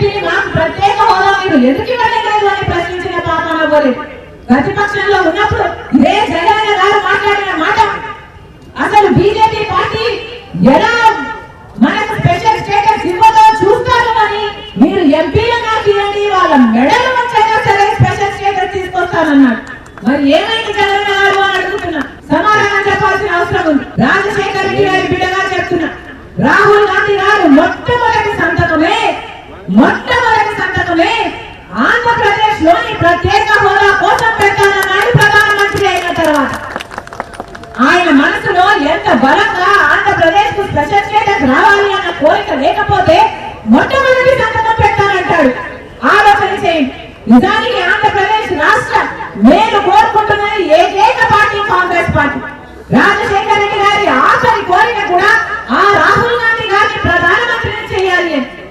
బీజేపీని మాకు ప్రత్యేక హోదా మీరు ఎందుకు ఇవ్వలేదు అని ప్రశ్నించిన పాపన పోలేదు. ప్రతిపక్షంలో ఉన్నప్పుడు ఇదే జగన్ గారు మాట్లాడిన మాట, అసలు బీజేపీ పార్టీ ఎలా మనకు స్పెషల్ స్టేటస్ ఇవ్వదో చూస్తాను అని మీరు ఎంపీలుగా తీయండి, వాళ్ళ మెడలు వచ్చైనా సరే స్పెషల్ స్టేటస్ తీసుకొస్తానన్నాడు. మరి ఏమైంది జగన్ గారు అని అడుగుతున్నా, సమాధానం చెప్పాల్సిన అవసరం ఉంది. రాజశేఖర రెడ్డి గారి బిడ్డగా చెప్తున్నా, రాహుల్ గాంధీ గారు మొట్టమొదటి సంతకమే ఆంధ్రప్రదేశ్ లోని ప్రత్యేక హోదా కోసం పెట్టానన్నాడు. ప్రధానమంత్రి అయిన తర్వాత ఆయన మనసులో ఎంత బలంగా ఆంధ్రప్రదేశ్ కు స్పెషల్ స్టేటస్ రావాలి అన్న కోరిక లేకపోతే మొట్టమొదటి సంతకం పెట్టానంటాడు. ఆలోచన చేయండి. నిజానికి ఆంధ్రప్రదేశ్ రాష్ట్ర మేలు కోరుకుంటున్నది ఏకైక పార్టీ కాంగ్రెస్ పార్టీ. రాజశేఖర రెడ్డి గారి ఆఖరి కోరిక కూడా ఆ రాహుల్ గాంధీ గారిని ప్రధానమంత్రిని చేయాలి అని.